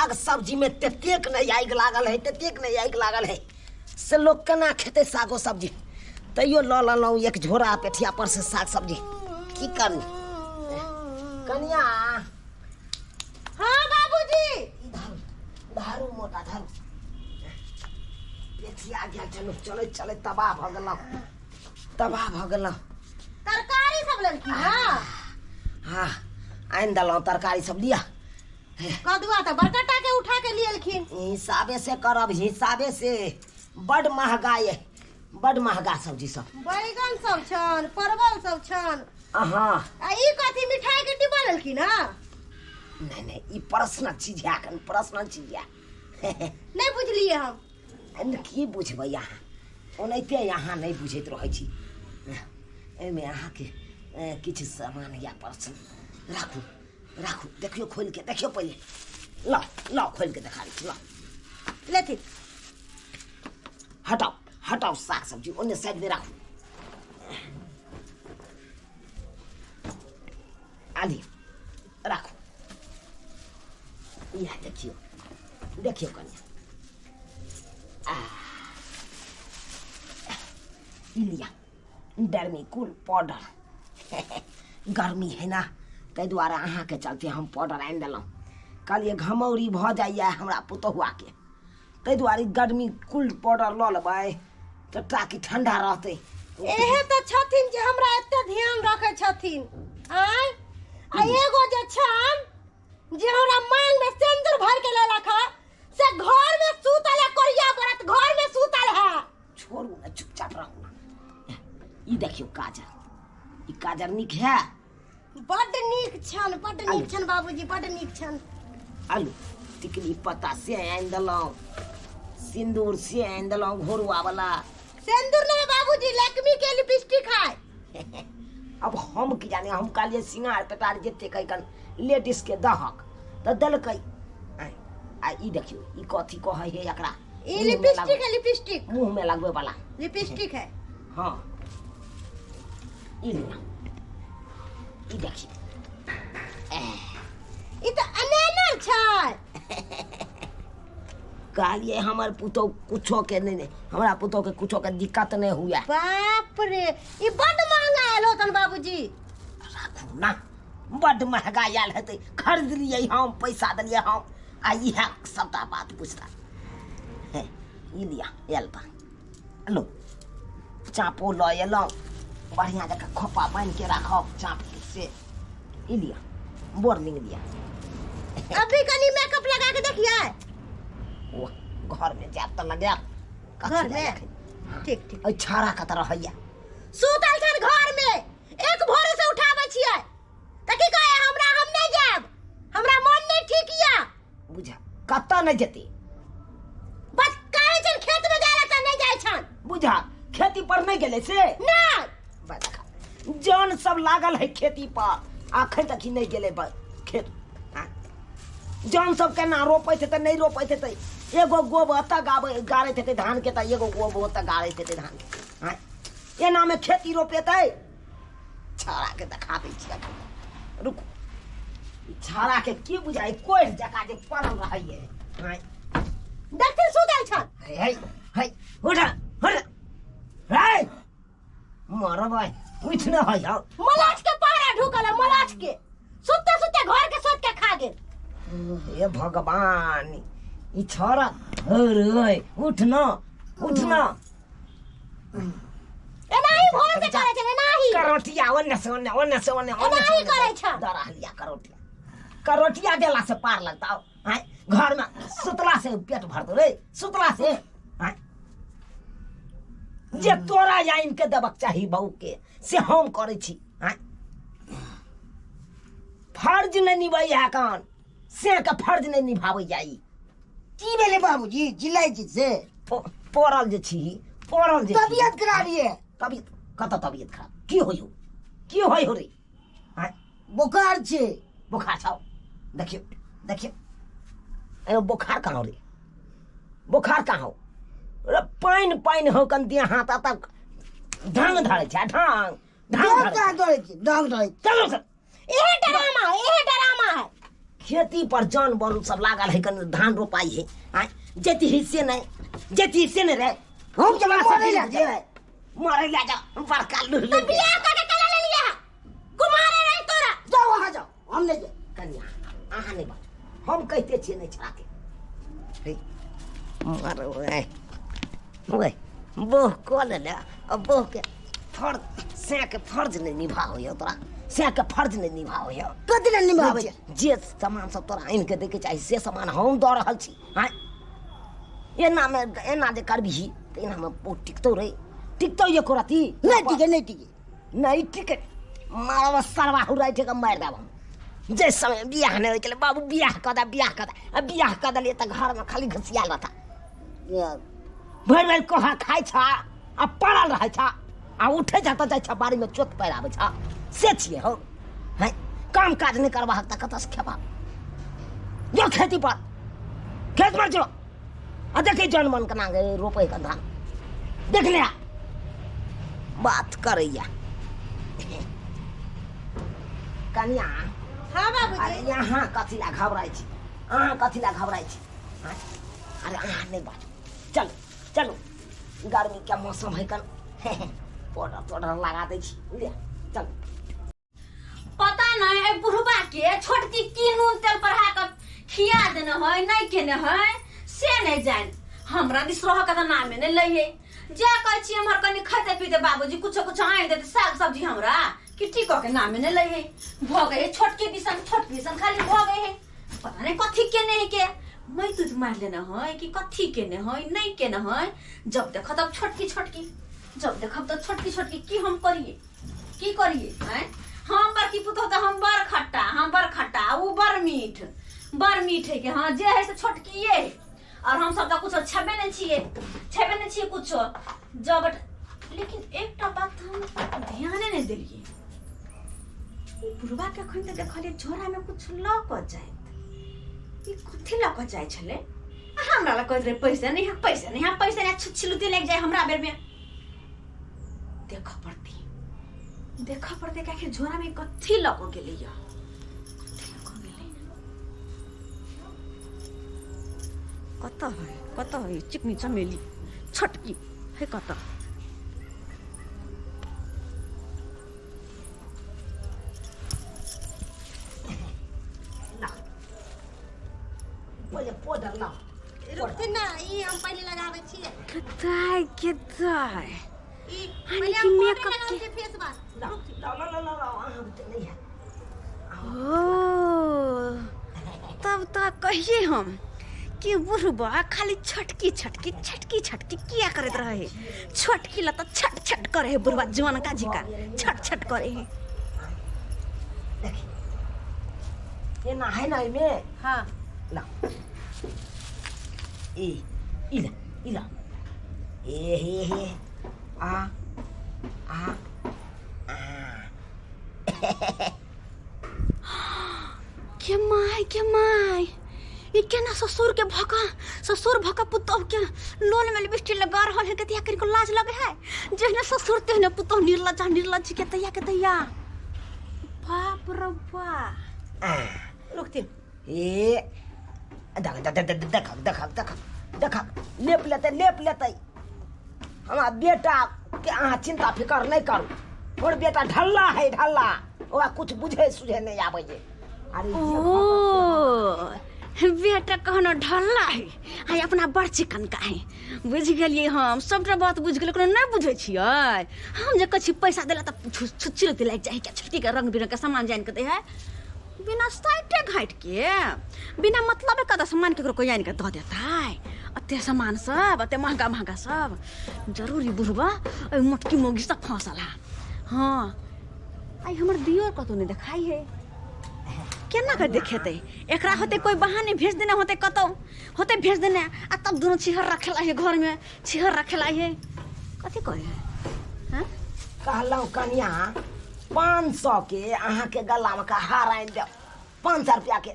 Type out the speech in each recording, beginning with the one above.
साग सब्जी में ततेक नहीं आगि लागल है, ततेक नहीं आगि लागल है से लोग केना खेते सागो सब्जी। तैयो ल ललौं एक झोरा पेठिया पर से साग सब्जी। की करी कनिया? हाँ बाबूजी। धारू मोटा धारू पेठिया गेल चलो चले चले तबाह भ गेलौ, तबाह भ गेलौ। तरकारी सब लेलखिन? हाँ हाँ आइन दलौं तरकारी सब लिया। कदुआ तो बड़का टाके उठा के लियलखिन। हिसाबे से करब, हिसाबे से। बड़ महंगा ये, बड़ महंगा सब्जी सब। बैगन सब छन, परवल सब छन। हाँ आ ई कथी मिठाई के डिब्बा लेलखिन? हां नहीं नहीं ई पर्सनल चीज है, कन पर्सनल चीज है। नहीं बुझलिए हम। की बुझबै यहाँ? ओनाहिते यहाँ नहीं बुझैत रहै छी। एहिमे अहाँके किछु सामान या पर्सन राखू राखू। देखियो खोल के देखियो पहले। ला ला खोल के देखा दी। ला लेथिन। हटाओ हटाओ साग सब्जी ओने साइड में राखू। आली राखू। यह देखियो देखियो कन्या। लिया डर्मी कूल पाउडर। गर्मी है ना ताहि दुआरे अहाँके चलते हम पाउडर आनि देलहुँ। कहलिए घमौरी भ जाइए हमरा पुतहुआ के, ताहि दुआरे गर्मी कूल पाउडर ल लेबै तऽ ताकि ठंडा रहतै। एहे तो छथिन जे हमरा एते ध्यान रखे छथिन। आय आ एगो जे छन जे हमरा मांग में सिंदूर भर के लेलक है से घर में सूतल है, कोरिया बरत घर में सूतल है। छोड़ू ना, चुपचाप रहू ना। ई देखियो काजर, ई काजर नीक है। बड नीक छन, बड नीक छन बाबूजी, बड नीक छन। आलू टिकली पत्ता से आनि देलहुँ, सिंदूर से आनि देलहुँ घोरुआ वाला। सिंदूर नहीं बाबूजी, लैक्मी के लिपस्टिक है। अब हम की जाने, हम कहलिए सिंगार पेटार जते कन लेडीज के दहक तऽ देलकै। आ ई देखियो ई कथी कहै है एकरा? ई लिपस्टिक है, लिपस्टिक मुंह में लगवे वाला लिपस्टिक है। हाँ ई लिया, ई देखियो ई तो अनेना छै। कहलिए हमर पुतौ कुछो के नहीं, हमरा पुतौ के कुछो के दिक्कत नहीं हुआ। बाप रे ई बड महंगा आयल होतन बाबूजी। राखू ना, बड महंगा आयल हेतै। खरीद लिए हम, पैसा दिलिए हम, आ इएह सबटा बात बुझता है। ई लिया आयल बा। लो चापो ल एलहुँ, बढ़िया जकाँ खोपा बांधि के राखब चाप से। ई लिया बोर्निंग लिया। अभी कनी मेकअप लगा के देखिए। वो घर में जाब तो लगे घर में? ठीक ठीक। छाड़ा का तरह हैया सुतल छन घर में, एक भोरे से उठाबै छियै त की कहे हमरा हम नहीं जाब, हमरा मन नहीं ठीक या। बुझा कत्ता नहीं जेती? बस कहे छन खेत में जाय त नहीं जाय छन। बुझा खेती पर नहीं गेले से नहीं जान सब लागल है खेती पर, आखन तक ही नहीं गेले खेत। जान सब केना रोपैत हेतै नहीं रोपैत हेतै? एगो गोब अतऽ गाड़ैत हेतै धान के तऽ एगो गोब ओतऽ गाड़ैत हेतै धान के। एना में खेती रोपेतै? छाड़ा के देखा दै छियै। रुकू, छाड़ा के की बुझाइ कोढ़ जका जे पड़ल रहैये। देखते सुतल छन। हे हे उठ उठ हे मरबै उठ न है जाओ। मलाच के पारा ढुकल है, मलाच के सुते सुते घर के सोच के खा गेल। हे भगवान ई छोरा रे उठ न उठ न। एनाही भोर से करे छै, एनाही करोटिया ओन्ने से ओन्ने ओन्ने से ओन्ने एनाही करे छै। दरा लिया करोटिया, करोटिया देला से पार लगता है। घर में सुतला से पेट भरतो रे, सुतला से जे तोरा आइन के देबक चाही बहू के से हम करे छी। फर्ज नहीं निभाई है कान से का फर्ज नहीं निभावे जाई। की भेले बाबूजी जिलाई जी से? पड़ल जे छी, पड़ल जे तबियत खराब है। तबियत कत तबियत खराब की होयो? की होय हो रे? बुखार छे। बुखार छौ? देखियो देखियो ए बुखार कहाँ हो रे? बुखार कहाँ हो रे? पाइन पाइन हो कन दिया हाथ तक ढंग धरे छै, ढंग ढंग का धरे छी, ढंग धरे। चलो सर एहे डरामा है, एहे डरामा है। खेती पर जान बल सब लागल है कन धान रोपाई है आ जेती हिस्से नहीं रे हम चला मरे ला जे मारे ले जा बड़का लुह ले बियाह करके कला ले लिया कुमारे नहीं तोरा जाओ वहां जाओ हम ले जाए कन्या आहा नहीं बात हम कहते छिए नहीं छाके मारो ओए बोह को ले अब बोह के फर्ज से के फर्ज नहीं निभाओ यो तोरा से के फर्ज नहीं निभाओ यो कथि न निभावे जे सामान सब तोरा आइन के देके चाहिए से सामान हम दऽ रहल छी हां एना जे करबिही त एना में टिकतो ये कोराती नहीं टिके मारब सरवा हुराइ के मार देब हम जे समय बियाह नहीं होइले बाबू बियाह कर दे बियाह कर दलिए त घर में खाली घसियाल रहता भरि कोहा खाइ छ आ पड़ल रहै छ आ उठे छ त जाइ छ बाड़ी में चोट पैर आबै छ से छिए हो हैं काम काज नहीं करबा त कतऽ से खेबा जो खेती पर खेत में जो आ देखे जन मन कना गए रोपे का धान देख ले बात करैया कन्या हां अरे बाबूजी यहाँ कथिला घबराई छी अहाँ कथिला घबराई छी अरे अहाँ नहीं बात चलो गर्मी के मौसम है कन पाउडर लगा दे छी ले चल पता नहीं ए बुढ़बा के छोटकी की नून तेल पढ़ा कर खिया देने है नहीं केने है से नहीं जान हमरा दिस रह के नाम में नहीं लइए जा कह छी हमर कनी खाते पीते बाबूजी कुछ आए दे साग सब्जी हमरा किट्टी क के नाम में नहीं लइए भ गए छोटकी दिसन खाली भ गए है पता नहीं कथी केने है के मैं तुझ मार लेना है कि कथी केने है नहीं केने है जब देखो तब छोटकी जब देखब तो छोटकी की हम करिए हैं हम बड़की पुतो तो हम बड़ खट्टा वो बड़ मीठ है कि हाँ जे है से छोटकी ये और हम सब तो कुछ छेबे नहीं छिए कुछ जब लेकिन एकटा बात हम ध्यान नहीं दिलिए बुढ़वा के अखन तो देखलिए झोरा में कुछ लक जाए ई कथी लक जाए छले हमरा ला कहत रे पैसा नहीं छुछलुती लग जाए हमरा बेर में देखा पड़ती कि झोरा में कथी लको गेलै या कत है चिकनी चमेली छोटकी है कत पहिले पाउडर लाओ रुकते ना ई हम पहले लगावे छिए केताय ई हानि पहले की हम मेकअप लगावे के- छिए फेस वाश लाओ अहाँ तो नहीं है ओ तब तो कहिए हम कि बुढ़बा खाली छटकी किया करत रहे छोटकी ला तो छट करे है बुढ़बा जवान का जी का छट करे है देखिए ये ना है ना में हां ला इला हे आ के माय ये केना ससुर भका पुतोह के लोल में लिपस्टिक लगा रहल है कतिया करी को लाज लगे है जहने ससुर तेहने पुतोह निर्लज के तैया बाप रे बा रुकती ए देख लेप लेते हमारा बेटा के अहाँ चिंता फिकर नहीं करू और बेटा ढल्ला ओकरा कुछ बुझे सुझे नहीं आवे जे अरे ओ बेटा कहना ढल्ला है आई अपना बड़ चिकन का है बुझ गेलिए हम सबटा बात बुझ गेल कोनो नहीं बुझे छियै हम जे कछि पैसा देला त छुच्ची लग जाए क्या छुट्टी के रंग बिरंग के सामान जान के दे है बिना साइटे घाट के बिना मतलब कदा सामान केकरो कोई जान के दे देता अते सामान सब अते महंगा सब जरूरी बुढ़बा मोटकी मोगी सब फंसला हाँ आई हमर दियो कतो नहीं देखाई है केना कर देखेते एकरा होते कोई बहाने भेज देना होते कतो होते भेज देना आ तब दोनों छिहर रखेला है घर में छिहर रखेला है कथी कहे है हैं कहलौ कन्या 500 के अहाँ के गला में का हार आइन दे 500 रुपया के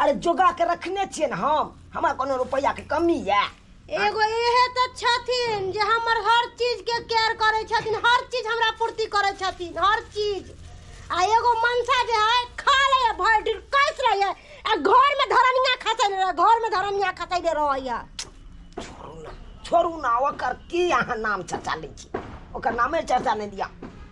अरे जोगा के रखने छिए न हम हमरा कोनो रुपया के कमी है एगो एहे त छथिन जे हमर हर चीज के केयर करे छथिन हर चीज हमरा पूर्ति करे छथिन हर चीज आ एगो मनसा जे है खा ले भर दिन कैस रहे आ घर में धरनिया खसै रह, घर में धरनिया खसै दे रहैया। छोड़ू ना ओकर की यहाँ नाम चर्चा लै छी, ओकर नामे चर्चा नहीं दिया।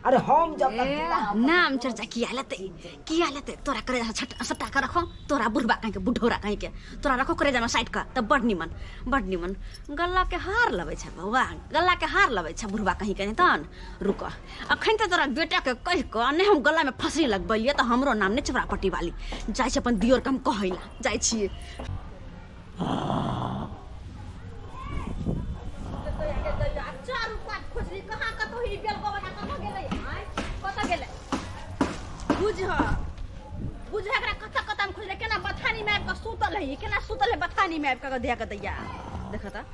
अरे हम जब तक नाम चर्चा किया लेते तोरा करे सट्टा कर रखो, तोरा बुढ़बा कहीं के बुढ़ौरा कहीं के तोरा रखो करे जाना साइड का तब बड निमन गला के हार लवे छ बउआ, गला के हार लवे छ बुढ़बा कहीं के तन रुक अखन त तोरा बेटा के कह क ने हम गला में फंसी लगबलिए त हमरो नाम ने चपरापट्टी वाली जाय छ अपन दियोर कम कहैला जाय छिए। बुझ एकरा कथा में खोज केना बथानी में आब सुतल है, केना सुतल है बथानी में आब के दे के दैया देखा त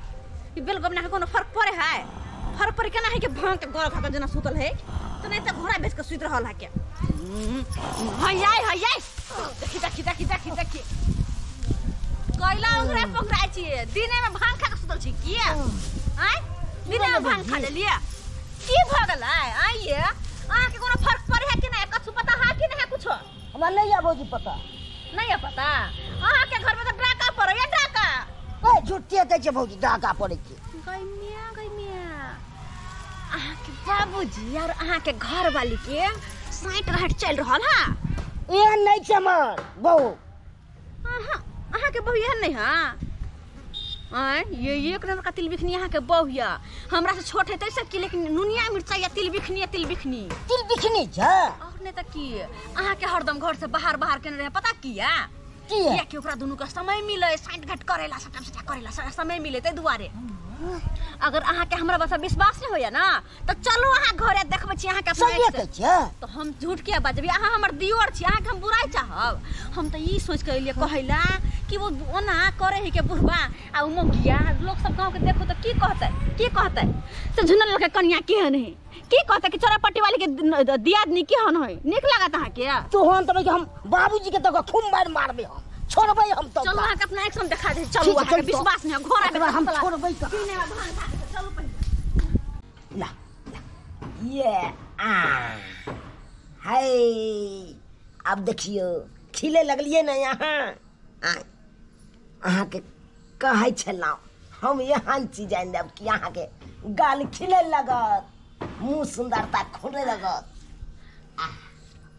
ई बेल गबना के कोनो फर्क पड़े है, फर्क पड़े केना है कि भांग के गोर खा के जना सुतल है तो नहीं त घोड़ा बेच के सुत रहल है के हाय देखी कैला ओकरा पकड़ाई छी दिने में भांग खा के सुतल छी की आय दिने में भांग खा लेलिए की भ गेलै आइए आ के कोनो फर्क पड़े है कि नहीं कछु पता है कि नहीं कुछ हमरा नहीं है भौजी पता। नहीं है पता अहाँ के घर में तो डाका पड़े या डाका ए झूठे कहै छै भौजी डाका पड़ै छै। गइमिया अहाँ के बाबूजी और अहाँ के घर वाली के साइट रहट चल रहल हा एहन नहीं छै हमर बहू। अहाँ के बहू एहन नहीं हां आय ये एक नंबर का तिल बिखनी यहाँ के बहुया हमरा से छोट है तैसे की लेकिन नुनिया मिर्चा या तिल बिखनी छ और नहीं तो की अहाँ के हरदम घर से बाहर केने रहे पता किया किया कि ओकरा दुनू का समय मिले साइड घाट करेला सटा करेला समय मिले ते दुआरे अगर अहाँ के हमरा बस विश्वास नहीं होया ना तो चलो अहाँ घरे देखबै छी अहाँ के सही कहै छै तो हम झूठ के बाजबी अहाँ हमर दियोर छी अहाँ के हम बुराई चाहब हम तो ई सोच के एलिए कहैला कि वो ओना करे है के बुढ़बा आ मोगिया लोग सब गांव के देखो तो की कहते से झुनल के कन्या केहन है की कहते कि चोरापट्टी वाली के दियादनी केहन है निक लागत अहाँ के तो हम तो हम बाबूजी के तो खूब मारबे हम छोड़बै हम तो चलो अहाँ के अपना एक्शन दिखा दे चलो अहाँ के विश्वास नहीं घोड़ा में हम छोड़बै तो सीने में भांग खा के चलो पहले ला ये हाय अब देखियो खिले लगलिए ना यहाँ अहाँ के कहै छलौ हम यहाँ चीज जान देब कि अहाँ के गाल खिले लगत मुंह सुंदरता खोले लगत।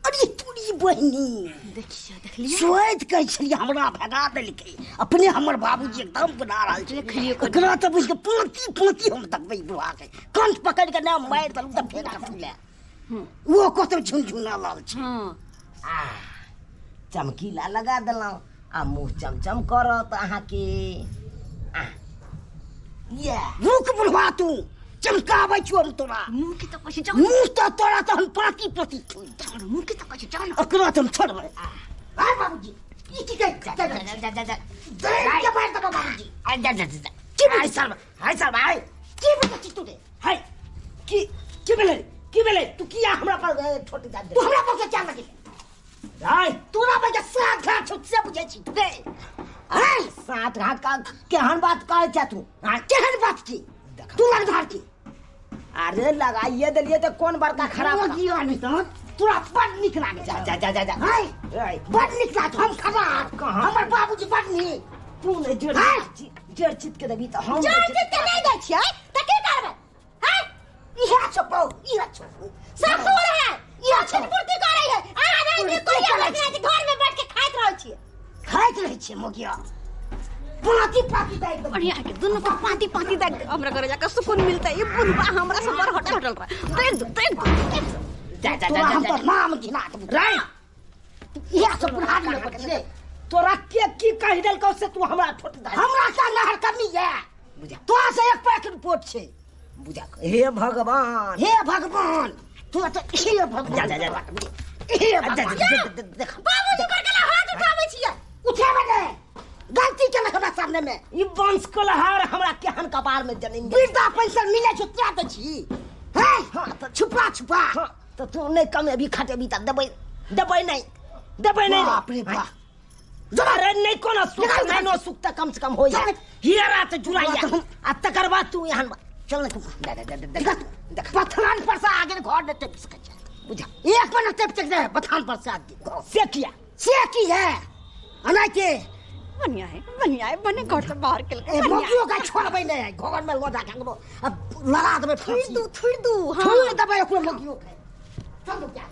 अरे तोरी बहनी देखिए सोच कहै छलिए हमरा भगा देलकै अपने हमर बाबूजी एकदम बना रहल छै देखलिए ओकरा तऽ बुझ के पोती हम तकबै बुढ़ा के कंठ पकड़ के ना मार दल त फेंक के फुले वो कतौ झुनझुना लाल छै चमकीला लगा देलौ आ मुंह चमचम करत अहाँ के ये रुक बुढ़वा तू चमकाबै छौ हम तोरा मुंह की तो कछि मुंह तऽ तोरा तऽ हम पाती छोड़ मुंह की तो कछि जान ओकरा तऽ हम छोड़बै आ बाबूजी ई की कहै जा दे के बात दबा बाबूजी आ जा हाय सर भाई की बता तू रे हाय की भेलै तू किया हमरा पर छोटी जान दे तू हमरा पर क्या लगे हाय तोरा बजे साथ घाट से बुझै छी दे हाय साथ घाट का केहन बात कहै छ तू हां केहन बात की तू लग धार की अरे लगाइए दिलिए तो कौन बड़का खराब जिया नहीं तो तोरा बड़ निक लागे जा हाय हाय बड़ निक लागे हम खराब हमर बाबूजी बड़ नीक तू ने जड़ चित के देबी तो हम जान के नहीं दै छियै त की करबै हैं इहा छपौ इहा छपौ ससुर है ये छटपुर्ती करे है आ नहीं कोई अलग नहीं घर में बैठ के खाइत रहै छियै खाइत रहै छियै मोगिया पाती दै एकदम बढ़िया के दोनों को पाती दै हमरा घर जाकर सुकून मिलता है ये बुढ़बा हमरा से बड़ होटल रहा जा हम तो नाम गिना दे रे इहा सब बुढ़ा ले बच्चे तोरा के की कहि देल कौ से तू हमरा छोट दा हमरा का नहर कमी है बुझा तोरा से एक पैक रिपोर्ट छै बुझा हे भगवान हे भगवान तू तो हे भगवान जा हे भगवान देख बाबूजी कर के हाथ उठाबै छियै उठाबै नहीं गलती के हमरा सामने में ई वंश कलहार हमरा केहन कपार में जन्म दे वृद्धा पेंशन मिले छै त्या त छी है हां तो छुपा हाँ, तो तू नहीं कमे भी खाते भी तक दबाई नहीं बाप रे बाप अरे नहीं कोनो सुख नहीं नो सुख त कम से कम हो जाए हीरा त जुराइया आ तकर बाद तू यहाँ चल ना देख पथरान पर से आगे घर में टेप सके बुझा एक मिनट टेप तक दे पथरान पर से आगे से किया से की है अना के बढ़िया है बने घर से बाहर के ए मगियो का छोड़बै नै घर में लोदा खांगबो अब लड़ा देबै थोड़ी दू हां छोड़ देबै ओकरो मगियो के चल तो क्या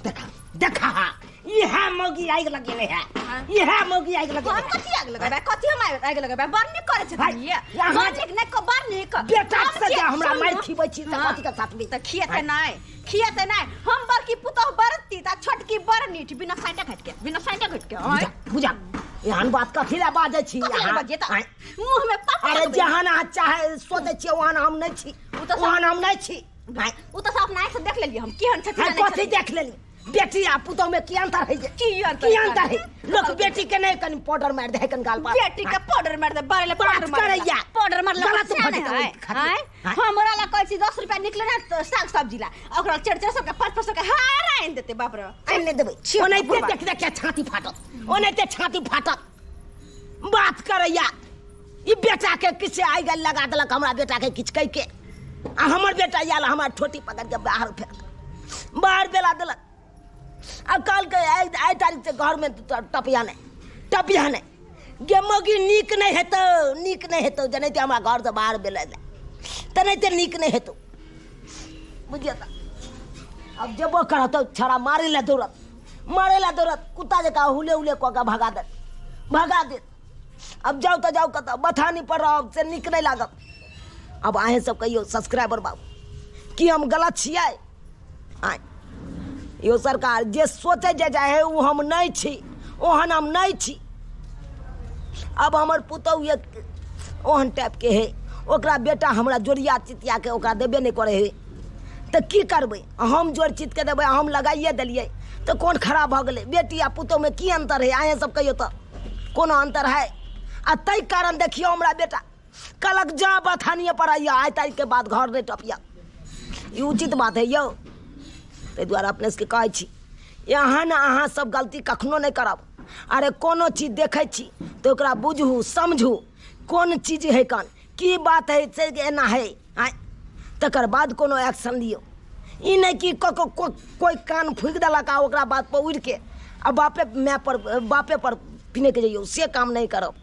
देखा देखा यह मगी आग लगेले है यह मगी आग लगेले हम कथि आग लगाबे कथि हम आग लगाबे बरनी करे छै यहाँ बरनी नै को बरनी क बेटा से जे हमरा मार खिबै छी त कथि का साथ में त खियते नै हम बड़की पुतोह बरती त छोटकी बरनी बिना साइटा घट के बुझा एहन बात कथि ला बाजै छी यहाँ मुंह में पापा अरे जहान अहाँ चाहे सोचै छी ओहन हम नै छी ओहन हम नै छी उ त सब नाक से देख लेलिए हम केहन छथिन कथि देख लेली बेटी आ पुतोह में की अंतर है जे की अंतर है लोग बेटी के नहीं कनी पाउडर मार दे कन गाल पर बेटी के पाउडर मार दे बारे पाउडर मार करैया पाउडर मार गलत हमरा ला कहै छी 10 रुपया निकले ना साग सब्जी ला ओकरा 400 के 500 के हार आइन देते बाप रे आइन देबै ओनै देख देख के छाती फाटत ओनै ते छाती फाटत बात करैया ई बेटा के किसे आइ गल लगा देलक हमरा बेटा के किछ कह के आ हमर बेटा याल हमर ठोटी पकड़ के बाहर बेला देलक अब कल के आई तारीख से घर में टपिया नहीं गे मगी नीक नहीं हेतौ जनैते हमरा घर से बाहर बेले तनैते नीक नहीं हेतौ बुझिए त अब जबो करत छड़ा मारे ला दौड़त कुत्ता जका हुले क के भगा दे अब जाओ तो जाओ कत बथानी पर रहो से नीक नहीं लागत अब अहें सब कहियो सब्सक्राइबर बाबू कि हम गलत छियै आय यो सरकार जे सोचे जे चाहे वो हम नहीं छी ओहन हम नहीं छी अब हमर पुतौ एक ओहन टाइप के है ओकरा बेटा हमरा जोड़िया चितिया के ओकरा देबे नहीं करे है तो की करबै हम जोड़ चित के देबै हम लगाइए देलिए तो कौन खराब भ गेलै बेटी आ पुतौ में की अंतर है अहें सब कहियो तो कोनो अंतर है आ तै कारण देखियो हमरा बेटा कलक जा बथानिए पर आइया आइ तारीख के बाद घर नहीं टपिया ई उचित बात है यौ ताहि दुआरे अपने सबके कहै छी यहाँ ने अहाँ सब गलती कखनो नहीं करब अरे कोनो चीज देखै छी तो ओकरा बुझू समझू कोन चीज है कन की बात है से एना है आय तकर बाद कोनो एक्शन लियो ई नहीं कि कोई कान फूक देलक आ ओकरा बात पर उड़ के आ बापे पर पिने के जइयो से काम नहीं करब।